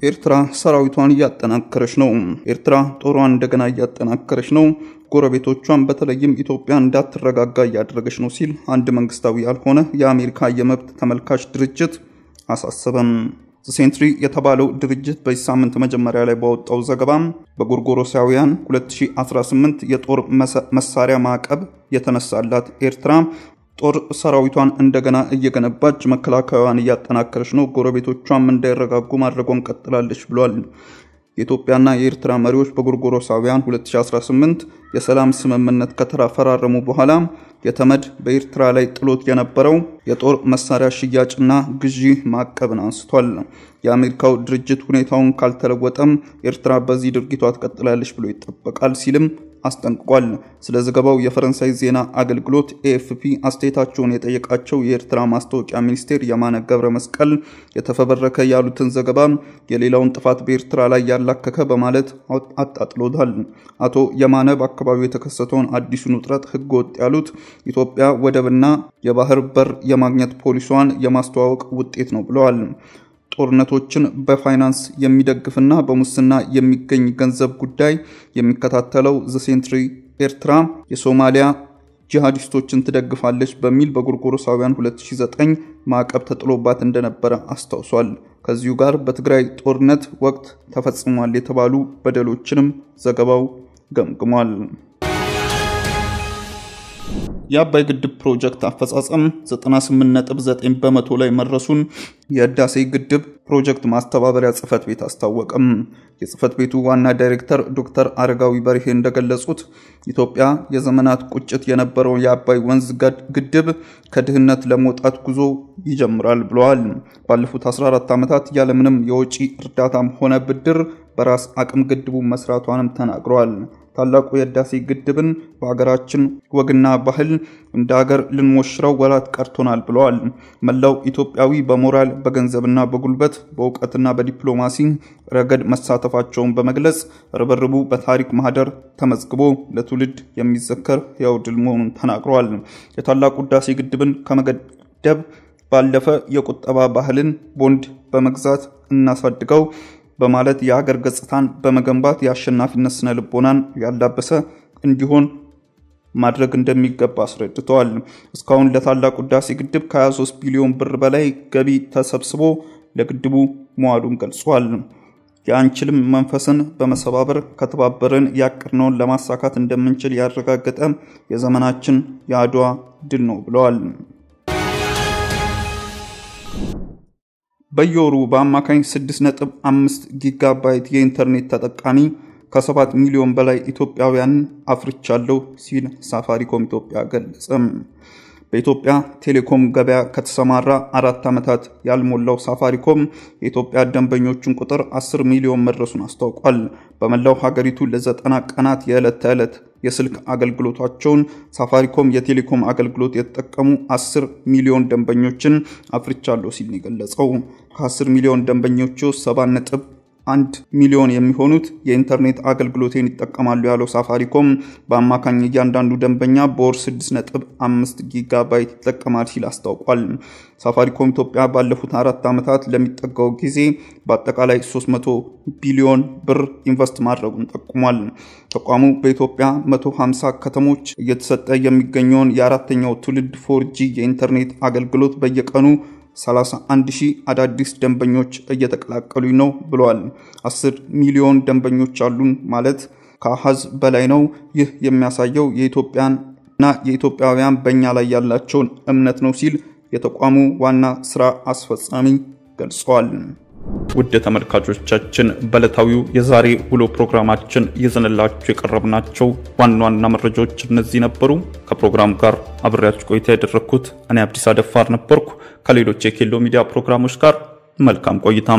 ኤርትራ ሰራዊቷን ያጠናከረች ነው። ኤርትራ ጦሯን እንደገና ያጠናከረች ነው። ጎረቤቶቿን በተለይም ኢትዮጵያ እንዳትረጋጋ ያደረገች ነው ሲል አንድ መንግስታዊ ያልሆነ የአሜሪካ የመብት ተመልካች ድርጅት አሳሰበም። ሴንትሪ የተባለው ድርጅት በሳምንት መጀመሪያ ላይ ባወጣው ዘገባ በጎርጎሮሳውያን 2018 የጦር መሳሪያ ማዕቀብ የተነሳላት ኤርትራ ጦር ሰራዊቷን እንደገና እየገነባች መከላከያዋን ያጠናከረች ነው፣ ጎረቤቶቿም እንዳይረጋጉ ማድረጓን ቀጥላለች ብሏል። የኢትዮጵያና የኤርትራ መሪዎች በጎርጎሮሳውያን 2018 የሰላም ስምምነት ከተፈራረሙ በኋላ የተመድ በኤርትራ ላይ ጥሎት የነበረው የጦር መሳሪያ ሽያጭና ግዢ ማዕቀብን አንስቷል። የአሜሪካው ድርጅት ሁኔታውን ካልተለወጠም ኤርትራ በዚህ ድርጊቷ ትቀጥላለች ብሎ ይጠበቃል ሲልም አስጠንቅቋል። ስለ ዘገባው የፈረንሳይ ዜና አገልግሎት AFP አስተያየታቸውን የጠየቃቸው የኤርትራ ማስታወቂያ ሚኒስቴር የማነ ገብረ መስቀል የተፈበረከ ያሉትን ዘገባ የሌላውን ጥፋት በኤርትራ ላይ ያላከከ በማለት አጣጥሎታል። አቶ የማነ በአካባቢው የተከሰተውን አዲሱን ውጥረት ህገወጥ ያሉት ኢትዮጵያ ወደብና የባህር በር የማግኘት ፖሊሲዋን የማስተዋወቅ ውጤት ነው ብለዋል። ጦርነቶችን በፋይናንስ የሚደግፍና በሙስና የሚገኝ ገንዘብ ጉዳይ የሚከታተለው ዘሴንትሪ ኤርትራ የሶማሊያ ጂሃዲስቶችን ትደግፋለች በሚል በጎርጎሮሳውያን 2009 ማዕቀብ ተጥሎባት እንደነበረ አስታውሷል። ከዚሁ ጋር በትግራይ ጦርነት ወቅት ተፈጽሟል የተባሉ በደሎችንም ዘገባው ገምግሟል። የአባይ ግድብ ፕሮጀክት አፈጻጸም 98.9% ላይ መድረሱን የህዳሴ ግድብ ፕሮጀክት ማስተባበሪያ ጽፈት ቤት አስታወቀም። የጽፈት ቤቱ ዋና ዳይሬክተር ዶክተር አረጋዊ በርሄ እንደገለጹት ኢትዮጵያ የዘመናት ቁጭት የነበረው የአባይ ወንዝ ግድብ ከድህነት ለመውጣት ጉዞ ይጀምራል ብለዋል። ባለፉት 14 ዓመታት ያለምንም የወጪ እርዳታም ሆነ ብድር በራስ አቅም ግድቡ መስራቷንም ተናግረዋል። ታላቁ የህዳሴ ግድብን በአገራችን ወግና ባህል እንደ ሀገር ልንሞሽረው ወራት ቀርቶናል ብለዋል። መላው ኢትዮጵያዊ በሞራል በገንዘብና በጉልበት በእውቀትና በዲፕሎማሲ ረገድ መሳተፋቸውን በመግለጽ ርብርቡ በታሪክ ማህደር ተመዝግቦ ለትውልድ የሚዘከር ያው ድል መሆኑን ተናግረዋል። የታላቁ ህዳሴ ግድብን ከመገደብ ባለፈ የቁጠባ ባህልን ቦንድ በመግዛት እናሳድገው በማለት የሀገር ገጽታን በመገንባት የአሸናፊነት ስነ ልቦናን ያላበሰ እንዲሆን ማድረግ እንደሚገባ አስረድተዋል። እስካሁን ለታላቁ ህዳሴ ግድብ ከ23 ቢሊዮን ብር በላይ ገቢ ተሰብስቦ ለግድቡ መዋሉን ገልጿል። የአንችልም መንፈስን በመሰባበር ከተባበረን ያቀርነውን ለማሳካት እንደምንችል ያረጋገጠ የዘመናችን የአድዋ ድል ነው ብለዋል። በየወሩ በአማካኝ 6.5 ጊጋባይት የኢንተርኔት ተጠቃሚ ከ7 ሚሊዮን በላይ ኢትዮጵያውያን አፍርቻለሁ ሲል ሳፋሪኮም ኢትዮጵያ ገለጸም። በኢትዮጵያ ቴሌኮም ገበያ ከተሰማራ 4 ዓመታት ያልሞላው ሳፋሪኮም የኢትዮጵያ ደንበኞችን ቁጥር 10 ሚሊዮን መድረሱን አስታውቋል። በመላው ሀገሪቱ ለ90 ቀናት የዕለት ተዕለት የስልክ አገልግሎታቸውን ሳፋሪኮም የቴሌኮም አገልግሎት የተጠቀሙ 10 ሚሊዮን ደንበኞችን አፍርቻለሁ ሲል ገለጸው። ከ10 ሚሊዮን ደንበኞቹ 7.1 ሚሊዮን የሚሆኑት የኢንተርኔት አገልግሎትን ይጠቀማሉ ያለው ሳፋሪኮም በአማካኝ እያንዳንዱ ደንበኛ በወር 6.5 ጊጋባይት ይጠቀማል ሲል አስታውቋል። ሳፋሪኮም ኢትዮጵያ ባለፉት 4 ዓመታት ለሚጠጋው ጊዜ በአጠቃላይ 300 ቢሊዮን ብር ኢንቨስት ማድረጉን ጠቁሟል። ተቋሙ በኢትዮጵያ 150 ከተሞች እየተሰጠ የሚገኘውን የአራተኛው ትውልድ 4G የኢንተርኔት አገልግሎት በየቀኑ 31,000 አዳዲስ ደንበኞች እየተቀላቀሉ ነው ብለዋል። 10 ሚሊዮን ደንበኞች አሉን ማለት ከአሃዝ በላይ ነው። ይህ የሚያሳየው የኢትዮጵያና የኢትዮጵያውያን በእኛ ላይ ያላቸውን እምነት ነው ሲል የተቋሙ ዋና ስራ አስፈጻሚ ገልጸዋል። ውድ ተመልካቾቻችን በለታዊው የዛሬ ውሎ ፕሮግራማችን ይዘንላችሁ የቀረብናቸው ዋና መረጃዎች እነዚህ ነበሩ። ከፕሮግራሙ ጋር አብሬያችሁ ቆይታ ያደረኩት እኔ አብዲስ አደፋር ነበርኩ። ከሌሎች የኬሎ ሚዲያ ፕሮግራሞች ጋር መልካም ቆይታ